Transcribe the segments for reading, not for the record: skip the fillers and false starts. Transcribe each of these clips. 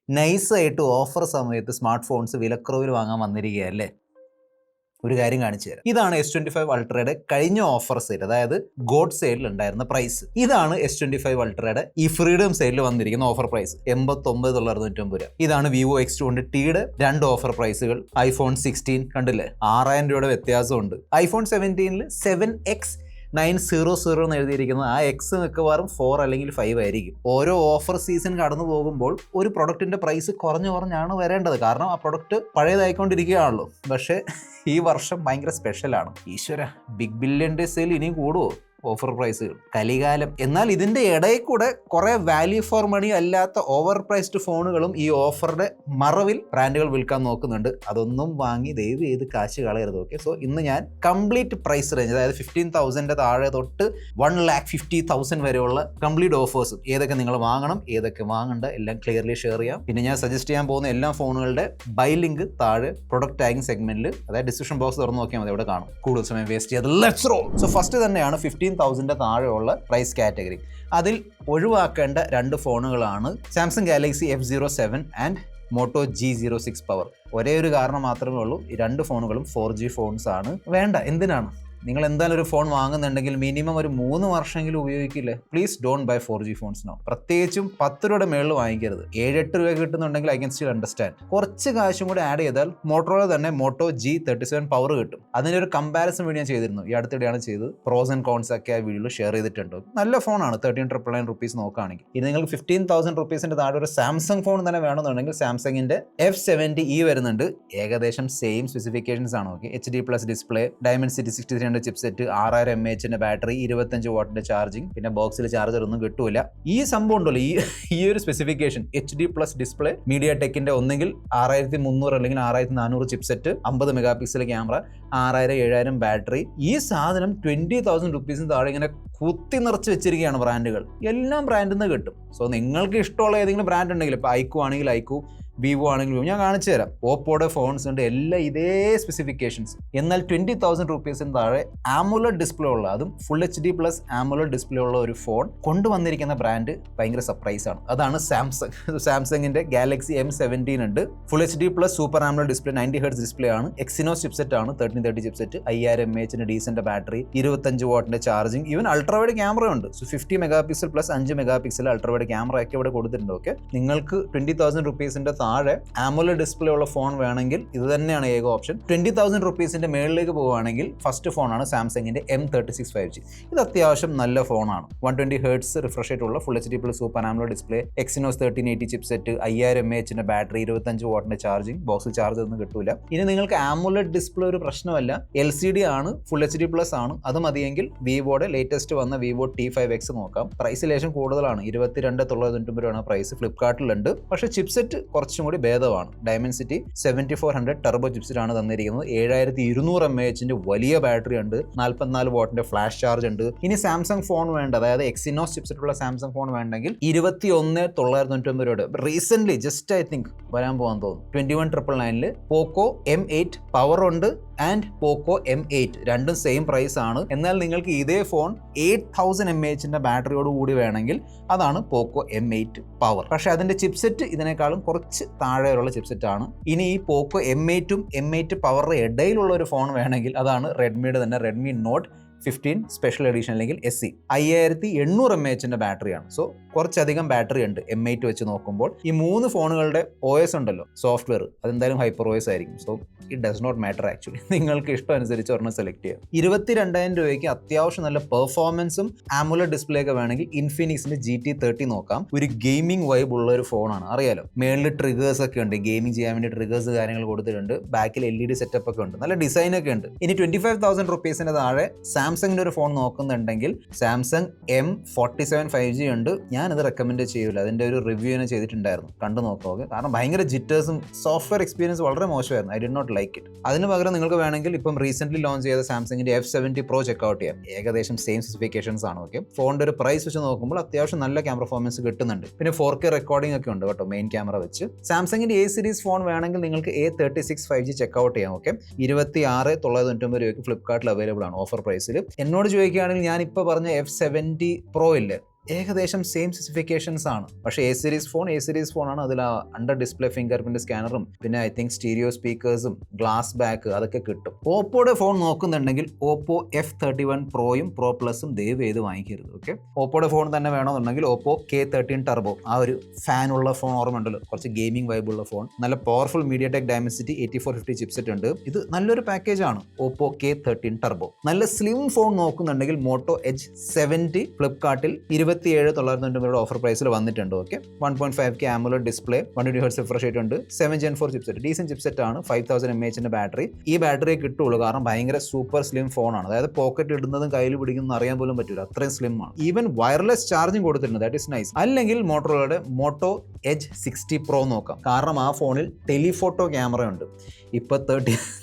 നൈസായിട്ട് ഓഫർ സമയത്ത് smart phones വിലക്കുറവിൽ വാങ്ങാൻ വന്നിരിക്കുകയല്ലേ? ഒരു കാര്യം കാണിച്ചു തരാം. ഇതാണ് S25 Ultra'യുടെ കഴിഞ്ഞ ഓഫർ സെയിൽ, അതായത് ഗോഡ് സെയിലിൽ ഉണ്ടായിരുന്ന പ്രൈസ്. ഇതാണ് S25 Ultra'യുടെ ഈ ഫ്രീഡം സെയിലിൽ വന്നിരിക്കുന്ന ഓഫർ പ്രൈസ്, $89.99. ഇതാണ് Vivo X200Tയുടെ രണ്ട് ഓഫർ പ്രൈസുകൾ. iPhone 16 കണ്ടില്ലേ, $6000 വ്യത്യാസമുണ്ട്. iPhone 17ൽ 7X900 എന്ന് എഴുതിയിരിക്കുന്നത് ആ എക്സ് മിക്കവാറും 4 അല്ലെങ്കിൽ 5 ആയിരിക്കും. ഓരോ ഓഫർ സീസൺ കടന്നു പോകുമ്പോൾ ഒരു പ്രൊഡക്റ്റിന്റെ പ്രൈസ് കുറഞ്ഞാണ് വരേണ്ടത്, കാരണം ആ പ്രൊഡക്റ്റ് പഴയതായിക്കൊണ്ടിരിക്കുകയാണല്ലോ. പക്ഷേ ഈ വർഷം ഭയങ്കര സ്പെഷ്യലാണ്. ഈശ്വര, ബിഗ് ബില്യൺ ഡേ സെയിൽ ഇനിയും കൂടുമോ ഓഫർ പ്രൈസുകൾ? കലികാലം. എന്നാൽ ഇതിന്റെ ഇടയിൽ കൂടെ കുറെ വാല്യൂ ഫോർ മണി അല്ലാത്ത ഓവർ പ്രൈസ്ഡ് ഫോണുകളും ഈ ഓഫറുടെ മറവിൽ ബ്രാൻഡുകൾ വിൽക്കാൻ നോക്കുന്നുണ്ട്. അതൊന്നും വാങ്ങി ദയവ് ചെയ്ത് കാശ് കളയരുത്. ഓക്കെ, സോ ഇന്ന് ഞാൻ കംപ്ലീറ്റ് പ്രൈസ് റേഞ്ച്, അതായത് 15,000 താഴെ തൊട്ട് 1,50,000 വരെയുള്ള കംപ്ലീറ്റ് ഓഫേഴ്സും ഏതൊക്കെ നിങ്ങൾ വാങ്ങണം, ഏതൊക്കെ വാങ്ങണ്ട, എല്ലാം ക്ലിയർലി ഷെയർ ചെയ്യാം. പിന്നെ ഞാൻ സജസ്റ്റ് ചെയ്യാൻ പോകുന്ന എല്ലാ ഫോണുകളുടെ ബൈ ലിങ്ക് താഴെ പ്രൊഡക്റ്റ് ടാഗിങ് സെഗ്മെന്റിൽ, അതായത് ഡിസ്ക്രിപ്ഷൻ ബോക്സ് തുറന്ന് നോക്കിയാൽ മതി, അവിടെ കാണും. കൂടുതൽ സമയം വേസ്റ്റ് ചെയ്യാതെ ലെറ്റ്സ് റോൾ. സോ ഫസ്റ്റ് തന്നെയാണ് 15,000 താഴെയുള്ള പ്രൈസ് കാറ്റഗറി. അതിൽ ഒഴിവാക്കേണ്ട രണ്ട് ഫോണുകളാണ് Samsung Galaxy F07 and Moto G06 power. ഒരേ ഒരു കാരണം മാത്രമേ ഉള്ളൂ, ഈ രണ്ട് ഫോണുകളും 4G ഫോൺസ് ആണ്. വേണ്ട, എന്തിനാണ്? നിങ്ങൾ എന്തായാലും ഒരു ഫോൺ വാങ്ങുന്നുണ്ടെങ്കിൽ മിനിമം ഒരു 3 വർഷമെങ്കിലും ഉപയോഗിക്കില്ലേ? Please don't buy 4G phones no. പ്രത്യേകിച്ചും 10 രൂപയുടെ മേളിൽ വാങ്ങിക്കരുത്. 7-8 രൂപ കിട്ടുന്നുണ്ടെങ്കിൽ ഐ ക്യാൻ സ്റ്റിൽ അണ്ടർസ്റ്റാൻഡ്. കുറച്ച് കാശും കൂടി ആഡ് ചെയ്താൽ മോട്ടോറോള തന്നെ മോട്ടോ G37 പവർ കിട്ടും. അതിൻ്റെ ഒരു കമ്പാരിസൺ വീഡിയോ ഞാൻ ചെയ്തിരുന്നു, ഈ അടുത്തിടെയാണ് ചെയ്തത്. പ്രോസ് ആൻഡ് കോൺസ് ഒക്കെ ആ വീഡിയോയിൽ ഷെയർ ചെയ്തിട്ടുണ്ട്. നല്ല ഫോണാണ്, 13,999 റുപ്പീസ് നോക്കുകയാണെങ്കിൽ. ഇത് നിങ്ങൾക്ക് 15,000 റുപ്പീസിൻ്റെ താഴെ ഒരു സാംസങ് ഫോൺ തന്നെ വേണമെന്നുണ്ടെങ്കിൽ സാംസങ്ങിൻ്റെ F70e വരുന്നുണ്ട്. ഏകദേശം സെയിം സ്പെസിഫിക്കേഷൻസ് ആണ്. Okay, HD+ display, Dimensity 6300 chipset, 6000 mAh battery, 25 വാട്ടിന്റെ ചാർജിങ്, പിന്നെ ബോക്സിൽ ചാർജർ ഒന്നും കിട്ടൂല. ഈ സംഭവം ഉണ്ടല്ലോ, ഈ ഒരു സ്പെസിഫിക്കേഷൻ HD+ ഡിസ്പ്ലേ, MediaTekന്റെ ഒന്നെങ്കിൽ 6300 അല്ലെങ്കിൽ 6400 chipset, 50 mega pixel camera, 6000-7000 battery. ഈ സാധനം 20,000 റുപ്പീസിന് താഴെ ഇങ്ങനെ കുത്തി നിറച്ച് വെച്ചിരിക്കുകയാണ് ബ്രാൻഡുകൾ. എല്ലാം ബ്രാൻഡിൽ നിന്ന് കിട്ടും. സോ നിങ്ങൾക്ക് ഇഷ്ടമുള്ള ഏതെങ്കിലും ബ്രാൻഡ് ഉണ്ടെങ്കിൽ, ഇപ്പോൾ ഐക്യു ആണെങ്കിൽ ഐക്യു, വിവോ ആണെങ്കിലും ഞാൻ കാണിച്ചു തരാം. ഓപ്പോയുടെ ഫോൺസ് ഉണ്ട്, എല്ലാം ഇതേ സ്പെസിഫിക്കേഷൻസ്. എന്നാൽ 20,000 റുപ്പീസിന് താഴെ ആമുലഡ് ഡിസ്പ്ലേ ഉള്ള, അതും ഫുൾ HD+ ആമുലഡ് ഡിസ്പ്ലേ ഉള്ള ഒരു ഫോൺ കൊണ്ടുവന്നിരിക്കുന്ന ബ്രാൻഡ് ഭയങ്കര സർപ്രൈസ് ആണ്. അതാണ് സാംസങ്. സാംസങ്ങിന്റെ ഗാലക്സി M17 ഉണ്ട്, full HD+ super AMOLED display, 90 Hz display ആണ്, എക്സിനോസ് ചിപ്സെറ്റ് ആണ്, 1330 ചിപ്സെറ്റ്, 5000 mAh ഡീസന്റ് ബാറ്ററി, 25 വാട്ടിന്റെ ചാർജിങ്, ഈവൻ അൾട്രാവൈഡ് ക്യാമറ ഉണ്ട്. So 50 megapixel plus 5 megapixel ultrawide camera ഒക്കെ ഇവിടെ കൊടുത്തിട്ടുണ്ട്. ഓക്കെ, നിങ്ങൾക്ക് 20,000 റുപ്പീസിന്റെ താഴെ ആമുലഡ് ഡിസ്പ്ലേ ഉള്ള ഫോൺ വേണമെങ്കിൽ ഇത് തന്നെയാണ് ഏക ഓപ്ഷൻ. 20,000 റുപ്പീസിന്റെ മേളിലേക്ക് പോവുകയാണെങ്കിൽ ഫസ്റ്റ് ഫോണാണ് സാംസങ്ങിന്റെ M36 5G. ഇത് അത്യാവശ്യം നല്ല ഫോണാണ്. 120 Hz റിഫ്രഷ് ആയിട്ടുള്ള full HD+ super AMOLED display, Exynos 1380 chipset, 5000 mAh battery, 25 വാട്ടിന്റെ ചാർജിങ്, ബോക്സിൽ ചാർജ് ഒന്നും കിട്ടൂല. ഇനി നിങ്ങൾക്ക് ആമുലഡ് ഡിസ്പ്ലേ ഒരു പ്രശ്നമല്ല, LCD ആണ്, ഫുൾ HD+ ആണ്, അത് മതിയെങ്കിൽ വിവോയുടെ ലേറ്റസ്റ്റ് വന്ന വിവോ T5X നോക്കാം. പ്രൈസ് ലേശം കൂടുതലാണ്, 22,999 പ്രൈസ്. ഫ്ലിപ്കാർട്ടിലുണ്ട്, പക്ഷേ ചിപ്സെറ്റ് കുറച്ചും കൂടി ഭേദമാണ്. Dimensity 7400 ടർബോ ചിപ്സെറ്റ് ആണ് തന്നിരിക്കുന്നത്. 7200 mAh വലിയ ബാറ്ററി ഉണ്ട്, 44 വാട്ടിന്റെ ഫ്ലാഷ് ചാർജ് ഉണ്ട്. ഇനി സാംസങ് ഫോൺ വേണ്ട, അതായത് എക്സിനോസ് ചിപ്സെറ്റ് ഉള്ള സാംസങ് ഫോൺ വേണ്ടെങ്കിൽ 21,999 റീസെന്റ് ജസ്റ്റ് ഐ തിങ്ക് വരാൻ പോകാൻ തോന്നുന്നു 21,999 പോക്കോ M8 പവർ ഉണ്ട് ആൻഡ് പോക്കോ M8 രണ്ടും സെയിം പ്രൈസ് ആണ്. എന്നാൽ നിങ്ങൾക്ക് ഇതേ ഫോൺ 8000 mAh ബാറ്ററിയോട് കൂടി വേണമെങ്കിൽ അതാണ് പോക്കോ M8 പവർ. പക്ഷെ അതിന്റെ ചിപ്സെറ്റ് ഇതിനേക്കാളും കുറച്ച് താഴെയുള്ള ചിപ്സെറ്റ് ആണ്. ഇനി ഈ പോക്കോ M8ഉം M8 പവറിന്റെ ഇടയിലുള്ള ഒരു ഫോൺ വേണമെങ്കിൽ അതാണ് റെഡ്മിയുടെ തന്നെ റെഡ്മി നോട്ട് 15 സ്പെഷ്യൽ എഡിഷൻ അല്ലെങ്കിൽ SE. 5800 mAh ബാറ്ററിയാണ്. സോ കുറച്ചധികം ബാറ്ററി ഉണ്ട് M8 വെച്ച് നോക്കുമ്പോൾ. ഈ 3 ഫോണുകളുടെ OS ഉണ്ടല്ലോ, സോഫ്റ്റ്വെയർ, അതെന്തായാലും ഹൈപ്പർ OS ആയിരിക്കും. So it does not matter actually. നിങ്ങൾക്ക് ഇഷ്ടം അനുസരിച്ച് ഒരെണ്ണം സെലക്ട് ചെയ്യാം. 22,000 രൂപയ്ക്ക് അത്യാവശ്യം നല്ല പെർഫോമൻസും ആമുലഡ് ഡിസ്പ്ലേ ഒക്കെ വേണമെങ്കിൽ ഇൻഫിനിക്സിന്റെ GT30 നോക്കാം. ഒരു ഗെയിമിംഗ് വൈബ് ഉള്ള ഒരു ഫോണാണ്, അറിയാലോ. മേളിൽ ട്രിഗേഴ്സ് ഒക്കെ ഉണ്ട്, ഗെയിമിംഗ് ചെയ്യാൻ വേണ്ടി ട്രിഗേഴ്സ് കാര്യങ്ങൾ കൊടുത്തിട്ടുണ്ട്. ബാക്കിൽ LED സെറ്റപ്പ് ഒക്കെ ഉണ്ട്, നല്ല ഡിസൈൻ ഒക്കെ ഉണ്ട്. ഇനി 25,000 റുപ്പീസിന്റെ താഴെ സാംസങ്ങിന്റെ ഒരു ഫോൺ നോക്കുന്നുണ്ടെങ്കിൽ സാംസങ് M47 5G ഉണ്ട്. ഞാനത് റെക്കമെൻഡ് ചെയ്യൂല, അതിന്റെ ഒരു റിവ്യൂ തന്നെ ചെയ്തിട്ടുണ്ടായിരുന്നു, കണ്ടു നോക്കുക. കാരണം ഭയങ്കര ജിറ്റേഴ്സും സോഫ്റ്റ്വെയർ എക്സ്പീരിയൻസ് വളരെ മോശമായിരുന്നു. I did not like it. അതിന് പകരം നിങ്ങൾക്ക് വേണമെങ്കിൽ ഇപ്പം റീസെന്റ് ലോഞ്ച് ചെയ്ത സാംസങ്ങിന്റെ F70 Pro ചെക്ക്ഔട്ട് ചെയ്യാം. ഏകദേശം സെയിം സ്പെസിഫിക്കേഷൻസ് ആണ്. ഓക്കെ, ഫോണിന്റെ ഒരു പ്രൈസ് വെച്ച് നോക്കുമ്പോൾ അത്യാവശ്യം നല്ല ക്യാമറ പെർഫോമൻസ് കിട്ടുന്നുണ്ട്. പിന്നെ 4K റെക്കോർഡിംഗ് ഒക്കെ ഉണ്ട് കേട്ടോ, മെയിൻ ക്യാമറ വെച്ച്. സാംസങ്ങിന്റെ A സീരീസ് ഫോൺ വേണമെങ്കിൽ നിങ്ങൾക്ക് A36 5G ചെക്ക്ഔട്ട് ചെയ്യാം. ഓക്കെ, 26,999 രൂപയ്ക്ക് ഫ്ലിപ്കാർട്ടിൽ അവൈലബിൾ ആണ് ഓഫർ പ്രൈസിൽ. എന്നോട് ചോദിക്കുകയാണെങ്കിൽ ഞാൻ ഇപ്പോൾ പറഞ്ഞ F70 Pro ഇല്ലേ, ഏകദേശം സെയിം സ്പെസിഫിക്കേഷൻസ് ആണ്. പക്ഷേ എ സീരീസ് ഫോണാണ്. അതിൽ അണ്ടർ ഡിസ്പ്ലേ ഫിംഗർ പ്രിന്റ് സ്കാനറും പിന്നെ ഐ തിങ്ക് സ്റ്റീരിയോ സ്പീക്കേഴ്സും ഗ്ലാസ് ബാക്ക് അതൊക്കെ കിട്ടും. ഓപ്പോയുടെ ഫോൺ നോക്കുന്നുണ്ടെങ്കിൽ ഓപ്പോ F31 പ്രോയും പ്രോ പ്ലസും ദയവ് ചെയ്ത് വാങ്ങിക്കരുത്. ഓക്കെ, ഓപ്പോയുടെ ഫോൺ തന്നെ വേണമെന്നുണ്ടെങ്കിൽ ഓപ്പോ K13 ടർബോ, ആ ഒരു ഫാനുള്ള ഫോൺ ഓർമ്മ ഉണ്ടല്ലോ, കുറച്ച് ഗെയിമിംഗ് വൈബുള്ള ഫോൺ, നല്ല പവർഫുൾ MediaTek Dimensity 8450 ചിപ്സെറ്റ് ഉണ്ട്. ഇത് നല്ലൊരു പാക്കേജ് ആണ്. Oppo K13 turbo. നല്ല സ്ലിം ഫോൺ നോക്കുന്നുണ്ടെങ്കിൽ മോട്ടോ എഡ്ജ് 70 ഫ്ലിപ്കാർട്ടിൽ 27,990 ഓഫർ പ്രൈസിൽ വന്നിട്ടുണ്ട്. Okay, 1.5K AMOLED display, 120 Hz refresh rate ഉണ്ട്, 7 Gen 4 ചിപ്സെറ്റ്, ഡീസന്റ് ചിപ്സെറ്റ് ആണ്, 5000 mAh ബാറ്ററി. ഈ ബാറ്ററിയെ കിട്ടുള്ളൂ കാരണം ഭയങ്കര സൂപ്പർ സ്ലിം ഫോണാണ്. അതായത് പോക്കറ്റ് ഇടുന്നതും കയ്യിൽ പിടിക്കുന്നതും അറിയാൻ പോലും പറ്റില്ല, അത്രയും സ്ലിം ആണ്. ഈവൻ വയർലെസ് ചാർജിങ് കൊടുത്തിട്ടുണ്ട്, ദാറ്റ് ഇസ് നൈസ്. അല്ലെങ്കിൽ മോട്ടോറോളയുടെ മോട്ടോ എഡ്ജ് 60 പ്രോ നോക്കാം, കാരണം ആ ഫോണിൽ ടെലിഫോട്ടോ ക്യാമറ ഉണ്ട്. ഇപ്പോൾ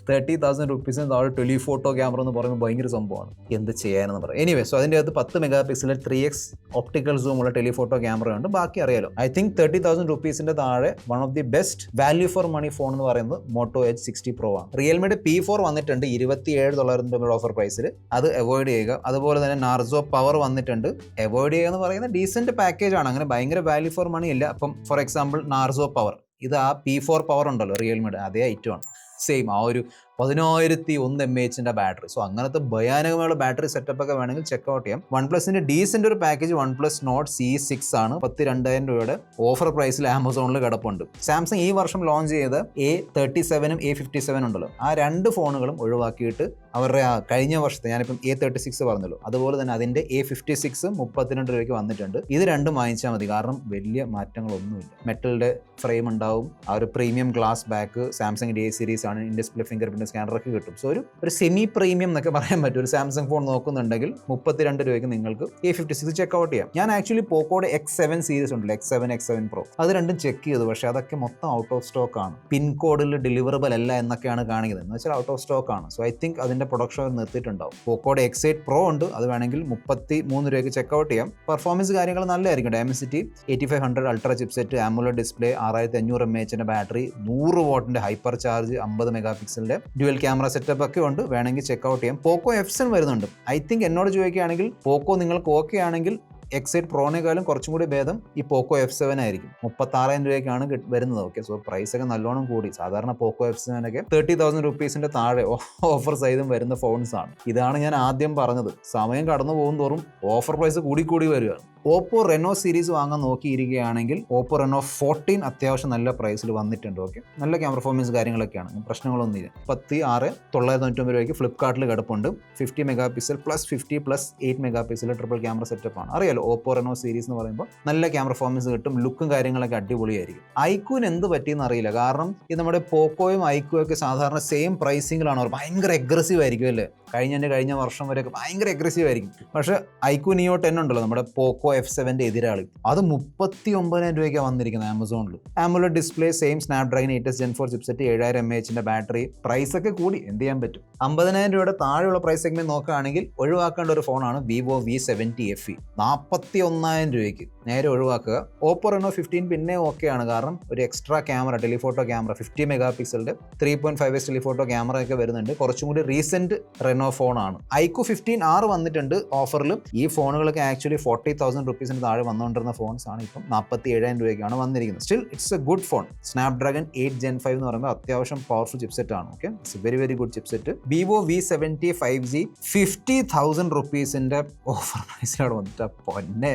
30,000 റുപ്പീസിന് താഴെ ടെലിഫോട്ടോ ക്യാമറ എന്ന് പറയുമ്പോൾ ഭയങ്കര സംഭവമാണ്, എന്ത് ചെയ്യാനെന്ന് പറയാം. എനിവേ, സോ അതിൻ്റെ അകത്ത് 10 മെഗാ 3x ഒപ്റ്റിക്കൽ സൂം ഉള്ള ടെലിഫോട്ടോ ക്യാമറ ഉണ്ട്. ബാക്കി അറിയാലോ. ഐ തിങ്ക് 30,000 റുപ്പീസിന്റെ താഴെ one of the best value for money phone എന്ന് പറയുന്നത് മോട്ടോ എഡ്ജ് 60 പ്രോ ആണ്. റിയൽമിയുടെ P4 വന്നിട്ടുണ്ട് 27,990 ഓഫർ പ്രൈസിൽ, അത് അവോയ്ഡ് ചെയ്യുക. അതുപോലെ തന്നെ നാർസോ പവർ വന്നിട്ടുണ്ട്, അവോയ്ഡ് ചെയ്യുക എന്ന് പറയുന്ന ഡീസന്റ് പാക്കേജ് ആണ്, അങ്ങനെ ഭയങ്കര വാല്യൂ ഫോർ മണി ഇല്ല. അപ്പം ഫോർ എക്സാമ്പിൾ നാർസോ പവർ, ഇത് ആ P4 പവർ ഉണ്ടല്ലോ റിയൽമിയുടെ, അതേ ഐറ്റമാണ്, സെയിം ആ ഒരു 1001 mAh ബാറ്ററി. സോ അങ്ങനത്തെ ഭയാനകമായ ബാറ്ററി സെറ്റപ്പ് ഒക്കെ വേണമെങ്കിൽ ചെക്ക്ഔട്ട് ചെയ്യാം. OnePlusന്റെ ഡീസന്റ് ഒരു പാക്കേജ് OnePlus Nord C6 ആണ്, 32,000 രൂപയുടെ ഓഫർ പ്രൈസിൽ ആമസോണിൽ കിടപ്പുണ്ട്. സാംസങ് ഈ വർഷം ലോഞ്ച് ചെയ്ത A37 A57 ഉണ്ടല്ലോ, ആ രണ്ട് ഫോണുകളും ഒഴിവാക്കിയിട്ട് അവരുടെ ആ കഴിഞ്ഞ വർഷത്തെ, ഞാനിപ്പം A36 പറഞ്ഞല്ലോ, അതുപോലെ തന്നെ അതിന്റെ A56 32 രൂപയ്ക്ക് വന്നിട്ടുണ്ട്. ഇത് രണ്ടും വാങ്ങിച്ചാൽ മതി, കാരണം വലിയ മാറ്റങ്ങളൊന്നുമില്ല. മെറ്റലിന്റെ ഫ്രെയിം ഉണ്ടാവും, ആ ഒരു പ്രീമിയം ഗ്ലാസ് ബാക്ക്, സാംസങ്ങിന്റെ A സീരീസ് ആണ്, ഇൻ ഡിസ്പ്ലേ ഫിംഗർ പ്രിന്റ് സ്കാനറൊക്കെ കിട്ടും. സോ ഒരു സെമി പ്രീമിയം എന്നൊക്കെ പറയാൻ പറ്റും. ഒരു സാംസങ് ഫോൺ നോക്കുന്നുണ്ടെങ്കിൽ 32 രൂപയ്ക്ക് നിങ്ങൾക്ക് A56 ചെക്ക്ഔട്ട് ചെയ്യാം. ഞാൻ ആക്ച്വലി പോക്കോയുടെ X7 സീരീസ് ഉണ്ടല്ലോ, X7 Pro, അത് രണ്ടും ചെക്ക് ചെയ്തു. പക്ഷേ അതൊക്കെ മൊത്തം ഔട്ട് ഓഫ് സ്റ്റോക്ക് ആണ്, പിൻ കോഡിൽ ഡെലിവറബിൾ അല്ല എന്നൊക്കെയാണ് കാണിക്കുന്നത്. എന്ന് വെച്ചാൽ ഔട്ട് ഓഫ് സ്റ്റോക്ക് ആണ്. സോ ഐ തിങ്ക് അതിന്റെ പ്രൊഡക്ഷൻ നിർത്തിയിട്ടുണ്ടാവും. പോക്കോയുടെ X8 Pro ഉണ്ട്, അത് വേണമെങ്കിൽ 33 രൂപയ്ക്ക് ചെക്ക്ഔട്ട് ചെയ്യാം. പെർഫോമൻസ് കാര്യങ്ങൾ നല്ലതായിരിക്കും. Dimensity 8500 ultra chipset, AMOLED display, 6500 mAh battery, 100 വാട്ടിന്റെ ഹൈപ്പർ ചാർജ്, 50 മെഗാ പിക്സലിന്റെ ഡ്യുവൽ ക്യാമറ സെറ്റപ്പ് ഒക്കെ ഉണ്ട്, വേണമെങ്കിൽ ചെക്ക്ഔട്ട് ചെയ്യാം. പോക്കോ F7 വരുന്നുണ്ട്. ഐ തിങ്ക് എന്നോട് ചോദിക്കുകയാണെങ്കിൽ പോക്കോ നിങ്ങൾക്ക് ഓക്കെ ആണെങ്കിൽ X8 പ്രോനേക്കാളും കുറച്ചും കൂടി ഭേദം ഈ പോക്കോ F7 ആയിരിക്കും. 36,000 രൂപയ്ക്കാണ് വരുന്നത്. ഓക്കെ, സോ പ്രൈസ് ഒക്കെ നല്ലോണം കൂടി. സാധാരണ പോക്കോ F7 ഒക്കെ 30,000 റുപ്പീസിന്റെ താഴെ ഓഫർ സൈസും വരുന്ന ഫോൺസ് ആണ്. ഇതാണ് ഞാൻ ആദ്യം പറഞ്ഞത്, സമയം കടന്നു പോകും തോറും ഓഫർ പ്രൈസ് കൂടി വരികയാണ്. ഓപ്പോ റെനോ സീരീസ് വാങ്ങാൻ നോക്കിയിരിക്കുകയാണെങ്കിൽ ഓപ്പോ റെനോ 14 അത്യാവശ്യം നല്ല പ്രൈസിൽ വന്നിട്ടുണ്ട്. ഓക്കെ, നല്ല ക്യാമറ പെർഫോമൻസ് കാര്യങ്ങളൊക്കെയാണ്, പ്രശ്നങ്ങളൊന്നുമില്ല. 16,990 രൂപയ്ക്ക് ഫ്ലിപ്കാർട്ടിൽ കിടപ്പുണ്ട്. 50 megapixel plus 50 plus 8 mega pixel triple camera setup ആണ്. അറിയാലോ, ഓപ്പോ റെനോ സീരീസ് എന്ന് പറയുമ്പോൾ നല്ല ക്യാമറ പെർഫോമൻസ് കിട്ടും, ലുക്കും കാര്യങ്ങളൊക്കെ അടിപൊളിയായിരിക്കും. ഐക്യൂന് എന്ത് പറ്റിയെന്ന് അറിയില്ല, കാരണം ഇത് നമ്മുടെ പോക്കോയും ഐക്യൂയും ഒക്കെ സാധാരണ സെയിം പ്രൈസിങ്ങിലാണ്. അവർ ഭയങ്കര അഗ്രസീവ് ആയിരിക്കും അല്ലേ, കഴിഞ്ഞ വർഷം വരെയൊക്കെ ഭയങ്കര അഗ്രസീവ് ആയിരിക്കും. പക്ഷേ ഐക്യു നിയോ 10 ഉണ്ടല്ലോ, നമ്മുടെ പോക്കോ F7ന്റെ എതിരാളി, അത് 39,000 രൂപയ്ക്കാണ് വന്നിരിക്കുന്നത് ആമസോണിൽ. AMOLED display, same Snapdragon 8 Gen 4 chipset, 7000 mAh ബാറ്ററി. പ്രൈസ് ഒക്കെ കൂടി, എന്ത് ചെയ്യാൻ പറ്റും. 50,000 രൂപയുടെ താഴെയുള്ള പ്രൈസ് സെഗ്മെന്റ് നോക്കുകയാണെങ്കിൽ ഒഴിവാക്കേണ്ട ഒരു ഫോണാണ് Vivo V70 FE. 41,000 രൂപയ്ക്ക് നേരെ ഒഴിവാക്കുക. ഓപ്പോ റെനോ 15 പിന്നെ ഓക്കെയാണ്, കാരണം ഒരു extra camera, telephoto camera, 50 mega പിക്സലിന്റെ 3.5x ടെലിഫോട്ടോ ക്യാമറ ഒക്കെ വരുന്നുണ്ട്. കുറച്ചും കൂടി റീസെന്റ് റെനോ ഫോണാണ്. ഐക്യു 15R വന്നിട്ടുണ്ട് ഓഫറിൽ. ഈ ഫോണുകളൊക്കെ ആക്ച്വലി 40,000 റുപ്പീസിന് താഴെ വന്നുകൊണ്ടിരുന്ന ഫോൺസ് ആണ്, ഇപ്പം 47,000 രൂപയ്ക്കാണ് വന്നിരിക്കുന്നത്. Still it's a good phone. Snapdragon 8 Gen 5 എന്ന് പറയുമ്പോൾ അത്യാവശ്യം പവർഫുൾ ചിപ്സെറ്റ് ആണ്. Okay, it's very good chipset. Vivo V70 5G 50,000 റുപ്പീസിന്റെ ഓഫർ പ്രൈസിലാണ് വന്നിട്ട്. പൊന്നെ,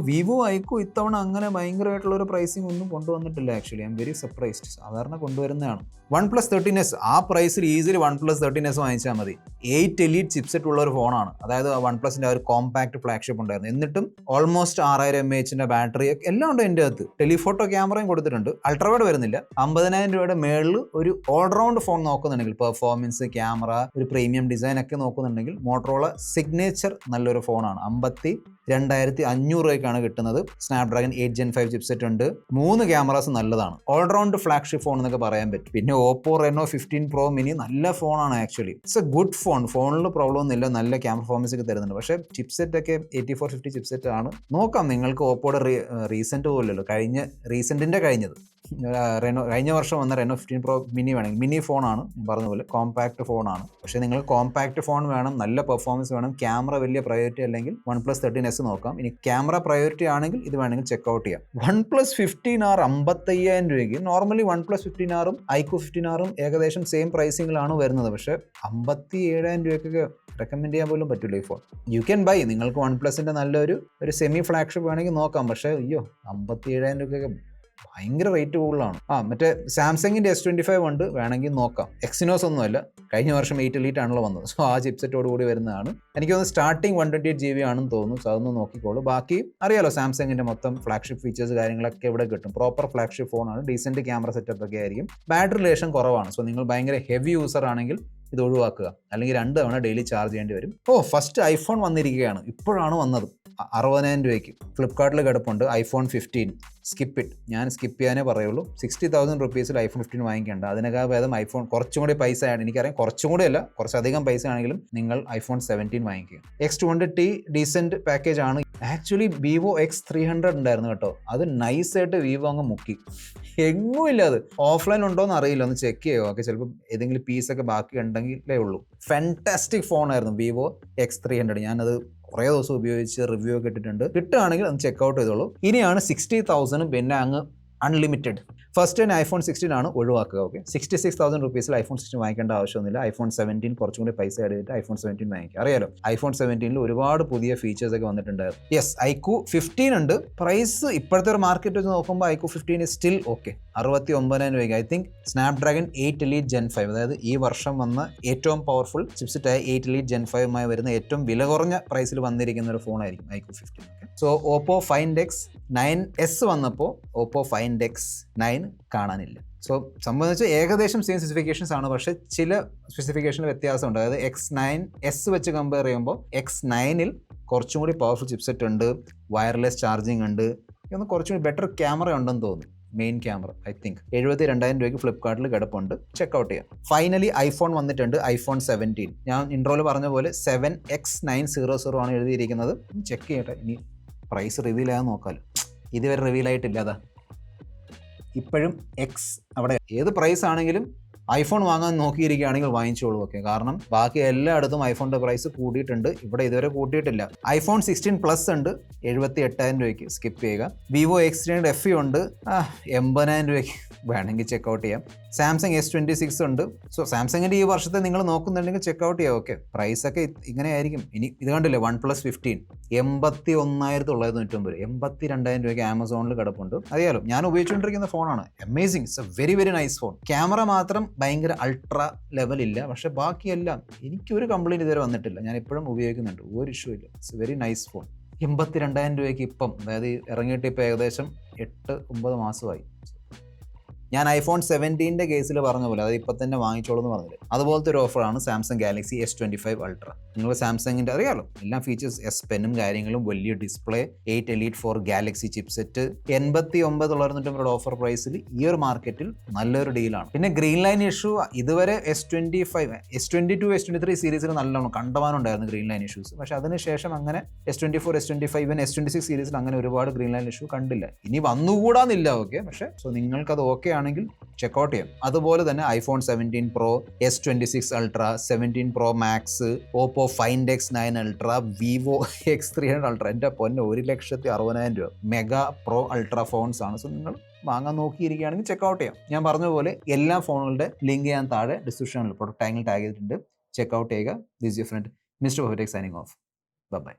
വിവോ ഐക്യു ഇത്തവണ അങ്ങനെ ഭയങ്കരമായിട്ടുള്ള ഒരു പ്രൈസിങ് ഒന്നും കൊണ്ടുവന്നിട്ടില്ല. Actually I am very surprised. സാധാരണ കൊണ്ടുവരുന്നതാണ്. OnePlus 13s ആ പ്രൈസിൽ ഈസിലി OnePlus 13s വാങ്ങിച്ചാൽ മതി. 8 എലീറ്റ് ചിപ്സെറ്റ് ഉള്ള ഒരു ഫോണാണ്. അതായത് OnePlusന്റെ ആ ഒരു കോമ്പാക്ട് ഫ്ലാഗ്ഷിപ്പ് ഉണ്ടായിരുന്നു. എന്നിട്ടും ഓൾമോസ്റ്റ് 6,000 mAh ബാറ്ററി എല്ലാം ഉണ്ട് എൻ്റെ അകത്ത്. ടെലിഫോട്ടോ ക്യാമറയും കൊടുത്തിട്ടുണ്ട്. അൾട്രാവൈഡ് വരുന്നില്ല. 50,000 രൂപയുടെ മേളിൽ ഒരു ഓൾറൗണ്ട് ഫോൺ നോക്കുന്നുണ്ടെങ്കിൽ, പെർഫോമൻസ്, ക്യാമറ, ഒരു പ്രീമിയം ഡിസൈൻ ഒക്കെ നോക്കുന്നുണ്ടെങ്കിൽ മോട്ടറോള സിഗ്നേച്ചർ നല്ലൊരു ഫോണാണ്. 52,500 രൂപയ്ക്കാണ് കിട്ടുന്നത്. സ്നാപ്ഡ്രാഗൺ 8 Gen 5 ചിപ്സെറ്റ് ഉണ്ട്. 3 ക്യാമറാസ് നല്ലതാണ്. ഓൾറൗണ്ട് ഫ്ലാഗ്ഷിപ്പ് ഫോൺ എന്നൊക്കെ പറയാൻ പറ്റും. പിന്നെ ഓപ്പോ റെനോ 15 Pro mini നല്ല ഫോണാണ് actually. It's a good phone. ഫോണിൽ പ്രോബ്ലം ഒന്നുമില്ല, നല്ല ക്യാമറ പെർഫോമൻസ് ഒക്കെ തരുന്നുണ്ട്. പക്ഷേ ചിപ്സെറ്റ് ഒക്കെ 8450 ചിപ്സെറ്റ് ആണ്. നോക്കാം, നിങ്ങൾക്ക് ഓപ്പോയുടെ റീസെന്റ് പോലല്ലോ, റീസെന്റിന്റെ കഴിഞ്ഞത് കഴിഞ്ഞ വർഷം വന്ന റെനോ 15 Pro mini വേണമെങ്കിൽ, മിനി ഫോണാണ് ഞാൻ പറഞ്ഞ പോലെ, കോമ്പാക്ട് ഫോണാണ്. പക്ഷേ നിങ്ങൾ കോമ്പാക്ട് ഫോൺ വേണം, നല്ല പെർഫോമൻസ് വേണം, ക്യാമറ വലിയ പ്രയോറിറ്റി അല്ലെങ്കിൽ OnePlus 13s OS നോക്കാം. ഇനി ക്യാമറ പ്രയോറിറ്റി ആണെങ്കിൽ ഇത് വേണമെങ്കിൽ ചെക്കൗട്ട് ചെയ്യാം. OnePlus 15R 55,000 രൂപയ്ക്ക്. Normally OnePlus 15R iQOO 15R ഏകദേശം സെയിം പ്രൈസിങ്ങിലാണ് വരുന്നത്. പക്ഷേ 57,000 രൂപയ്ക്കൊക്കെ റെക്കമെൻഡ് ചെയ്യാൻ പോലും പറ്റില്ല ഈ ഫോൺ. You can buy. നിങ്ങൾക്ക് OnePlusന്റെ നല്ലൊരു സെമി ഫ്ലാഗ്ഷിപ്പ് വേണമെങ്കിൽ നോക്കാം. പക്ഷേ 57,000 രൂപയ്ക്കൊക്കെ ഭയങ്കര റേറ്റ് കൂടുതലാണ്. മറ്റേ സാംസങ്ങിൻ്റെ S25 ഉണ്ട്, വേണമെങ്കിൽ നോക്കാം. എക്സിനോസ് ഒന്നുമല്ല, കഴിഞ്ഞ വർഷം 8 Elite ആണല്ലോ വന്നത്. സോ ആ ചിപ്സെറ്റോട് കൂടി വരുന്നതാണ്. എനിക്ക് തോന്നുന്നു സ്റ്റാർട്ടിങ് 128GB ആണെന്ന് തോന്നുന്നു. സോ അതൊന്ന് നോക്കിക്കോളൂ. ബാക്കി അറിയാലോ, സാംസങ്ങിൻ്റെ മൊത്തം ഫ്ലാഗ്ഷിപ്പ് ഫീച്ചേഴ്സ് കാര്യങ്ങളൊക്കെ ഇവിടെ കിട്ടും. പ്രോപ്പർ ഫ്ലാഗ്ഷിപ്പ് ഫോണാണ്, ഡീസൻറ്റ് ക്യാമറ സെറ്റപ്പ് ഒക്കെ ആയിരിക്കും. ബാറ്ററി റിലേഷൻ കുറവാണ്. സോ നിങ്ങൾ ഭയങ്കര ഹെവി യൂസർ ആണെങ്കിൽ ഇത് ഒഴിവാക്കുക, അല്ലെങ്കിൽ 2 തവണ ഡെയിലി ചാർജ് ചെയ്യേണ്ടി വരും. ഫസ്റ്റ് ഐഫോൺ വന്നിരിക്കുകയാണ്, ഇപ്പോഴാണ് വന്നത്. 60,000 രൂപയ്ക്ക് ഫ്ലിപ്കാർട്ടിൽ കിടപ്പുണ്ട്. iPhone 15 skip it. ഞാൻ സ്കിപ്പ് ചെയ്യാനേ പറയുള്ളൂ. 60,000 റുപ്പീസിൽ iPhone 15 വാങ്ങിക്കേണ്ട. അതിനേക്കാൾ ഭേദം ഐഫോൺ കുറച്ചും കൂടി പൈസയാണ്, എനിക്കറിയാം കുറച്ചും കൂടി അല്ല, കുറച്ചധികം പൈസ ആണെങ്കിലും നിങ്ങൾ iPhone 17 വാങ്ങിക്കുക. X200T ഡീസൻറ്റ് പാക്കേജ് ആണ്. ആക്ച്വലി Vivo X300 ഉണ്ടായിരുന്നു കേട്ടോ, അത് നൈസായിട്ട് Vivo അങ്ങ് മുക്കി. എങ്ങും ഇല്ല, അത് ഓഫ്ലൈൻ ഉണ്ടോ എന്ന് അറിയില്ല, ഒന്ന് ചെക്ക് ചെയ്യുമോ. ഓക്കെ, ചിലപ്പോൾ ഏതെങ്കിലും പീസൊക്കെ ബാക്കി ഉണ്ടെങ്കിലേ ഉള്ളൂ. ഫാന്റാസ്റ്റിക് ഫോണായിരുന്നു Vivo X300. ഞാനത് കുറേ ദിവസം ഉപയോഗിച്ച് റിവ്യൂ ഒക്കെ ഇട്ടിട്ടുണ്ട്. കിട്ടുകയാണെങ്കിൽ ഒന്ന് ചെക്കൗട്ട് ചെയ്തോളൂ. ഇനിയാണ് 60,000 പിന്നെ അങ്ങ് അൺലിമിറ്റഡ്. ഫസ്റ്റ് തന്നെ iPhone 16 ആണ്, ഒഴിവാക്കുക. ഓക്കെ, 66,000 റുപ്പീസിൽ iPhone 16 വാങ്ങിക്കേണ്ട ആവശ്യമൊന്നുമില്ല. iPhone 17 കുറച്ചും കൂടി പൈസ ആഡ് ചെയ്തിട്ട് iPhone 17 വാങ്ങിക്കുക. അറിയാലോ, iPhone 17 ഒരുപാട് പുതിയ ഫീച്ചേഴ്സ് ഒക്കെ വന്നിട്ടുണ്ടായിരുന്നു. യെസ്, iQOO 15 ഉണ്ട്. പ്രൈസ് ഇപ്പോഴത്തെ ഒരു മാർക്കറ്റ് വെച്ച് നോക്കുമ്പോൾ iQOO 15 സ്റ്റിൽ ഓക്കെ. 69,000 രൂപയ്ക്ക്. I think Snapdragon 8 Elite Gen 5, അതായത് ഈ വർഷം വന്ന ഏറ്റവും പവർഫുൾ ചിപ്സെറ്റായ 8 Elite Gen 5 വരുന്ന ഏറ്റവും വില കുറഞ്ഞ പ്രൈസിൽ വന്നിരിക്കുന്ന ഒരു ഫോണായിരിക്കും iQOO 15. So Oppo Find X9s വന്നപ്പോൾ Oppo Find X9 കാണാനില്ല. സോ സംബന്ധിച്ച് ഏകദേശം സെയിം സ്പെസിഫിക്കേഷൻസ് ആണ്, പക്ഷേ ചില സ്പെസിഫിക്കേഷനിൽ വ്യത്യാസമുണ്ട്. അതായത് X9s വെച്ച് കമ്പയർ ചെയ്യുമ്പോൾ X9ൽ കുറച്ചും കൂടി പവർഫുൾ ചിപ്സെറ്റ് ഉണ്ട്, വയർലെസ് ചാർജിങ് ഉണ്ട്, ഒന്ന് കുറച്ചും കൂടി ബെറ്റർ ക്യാമറ ഉണ്ടെന്ന് തോന്നുന്നു. മെയിൻ ക്യാമറ ഐ തിങ്ക് 72,000 രൂപയ്ക്ക് ഫ്ലിപ്കാർട്ടിൽ കിടപ്പുണ്ട്, ചെക്കൗട്ട് ചെയ്യാം. ഫൈനലി ഐഫോൺ വന്നിട്ടുണ്ട്, iPhone 17. ഞാൻ ഇൻട്രോയിൽ പറഞ്ഞ പോലെ 7X900 ആണ് എഴുതിയിരിക്കുന്നത്. ചെക്ക് ചെയ്യട്ടെ, ഇനി പ്രൈസ് റിവീൽ ആകാൻ നോക്കാമല്ലോ. ഇതുവരെ റിവീൽ ആയിട്ടില്ല. അതാ ഇപ്പോഴും X അവിടെ. ഏത് പ്രൈസ് ആണെങ്കിലും ഐഫോൺ വാങ്ങാൻ നോക്കിയിരിക്കുകയാണെങ്കിൽ വാങ്ങിച്ചോളൂ. ഓക്കെ, കാരണം ബാക്കി എല്ലായിടത്തും ഐഫോണിൻ്റെ പ്രൈസ് കൂടിയിട്ടുണ്ട്, ഇവിടെ ഇതുവരെ കൂട്ടിയിട്ടില്ല. iPhone 16 Plus ഉണ്ട് 78,000 രൂപയ്ക്ക്, സ്കിപ്പ് ചെയ്യുക. Vivo X300 FE ഉണ്ട് 80,000 രൂപയ്ക്ക്, വേണമെങ്കിൽ ചെക്കൗട്ട് ചെയ്യാം. സാംസങ് S26 ഉണ്ട്. സോ സാംസങ്ങിൻ്റെ ഈ വർഷത്തെ നിങ്ങൾ നോക്കുന്നുണ്ടെങ്കിൽ ചെക്കൗട്ട് ചെയ്യാം. ഓക്കെ, പ്രൈസൊക്കെ ഇങ്ങനെ ആയിരിക്കും. ഇനി ഇത് കണ്ടില്ലേ, OnePlus 15 81,990, 82,000 രൂപയ്ക്ക് ആമസോണിൽ കിടപ്പുണ്ട്. അറിയാലോ, ഞാൻ ഉപയോഗിച്ചുകൊണ്ടിരിക്കുന്ന ഫോണാണ്. Amazing, it's A very very nice phone. Camera മാത്രം ഭയങ്കര അൾട്രാ ലെവലില്ല, പക്ഷെ ബാക്കിയെല്ലാം എനിക്കൊരു കംപ്ലയിൻറ്റ് ഇതുവരെ വന്നിട്ടില്ല. ഞാൻ എപ്പോഴും ഉപയോഗിക്കുന്നുണ്ട്, ഒരു ഇഷ്യൂ ഇല്ല. It's very nice phone. 82,000 രൂപയ്ക്ക് ഇപ്പം, അതായത് ഇറങ്ങിയിട്ട് ഇപ്പോൾ ഏകദേശം 8-9 മാസമായി. ഞാൻ iPhone 17 കേസിൽ പറഞ്ഞ പോലെ, അത് ഇപ്പം തന്നെ വാങ്ങിച്ചോളൂ എന്ന് പറഞ്ഞില്ല, അതുപോലത്തെ ഒരു ഓഫറാണ് സാംസങ് ഗാലക്സി S25 Ultra. നിങ്ങൾ സാംസങ്ങിൻ്റെ അറിയാലോ, എല്ലാ ഫീച്ചേഴ്സ്, S Pen കാര്യങ്ങളും, വലിയ display, 8 Elite 4 Galaxy chipset, 89,990 offer പ്രൈസിൽ ഈ ഒരു മാർക്കറ്റിൽ നല്ലൊരു ഡീലാണ്. പിന്നെ ഗ്രീൻ ലൈൻ ഇഷ്യൂ ഇതുവരെ S25, S22, S23 സീരീസിൽ നല്ലോണം കണ്ടമാനുണ്ടായിരുന്നു ഗ്രീൻ ലൈൻ ഇഷ്യൂസ്. പക്ഷേ അതിനുശേഷം അങ്ങനെ S24, S25, S26 സീരീസിൽ അങ്ങനെ ഒരുപാട് ഗ്രീൻ ലൈൻ ഇഷ്യൂ കണ്ടില്ല. ഇനി വന്നുകൂടാന്നില്ല. ഓക്കെ, പക്ഷേ സോ നിങ്ങൾക്കത് ഓക്കെ ആണെങ്കിൽ ചെക്കൗട്ട് ചെയ്യാം. അതുപോലെ തന്നെ iPhone 17 Pro, S26 Ultra, 17 Pro Max, Oppo Find X9 Ultra, Vivo X300 Ultra. എൻ്റെ പൊന്നെ, 1,60,000 രൂപ മെഗാ പ്രോ അൾട്രാ ഫോൺസ് ആണ്. സോ നിങ്ങൾ വാങ്ങാൻ നോക്കിയിരിക്കുകയാണെങ്കിൽ ചെക്കൗട്ട് ചെയ്യാം. ഞാൻ പറഞ്ഞ പോലെ എല്ലാ ഫോണുകളുടെ ലിങ്ക് ഞാൻ താഴെ ഡിസ്ക്രിപ്ഷനിൽ പ്രൊഡക്റ്റ് ടാഗിൽ ടാഗ് ചെയ്തിട്ടുണ്ട്, ചെക്കൗട്ട് ചെയ്യുക. This your friend mister perfect signing off. By.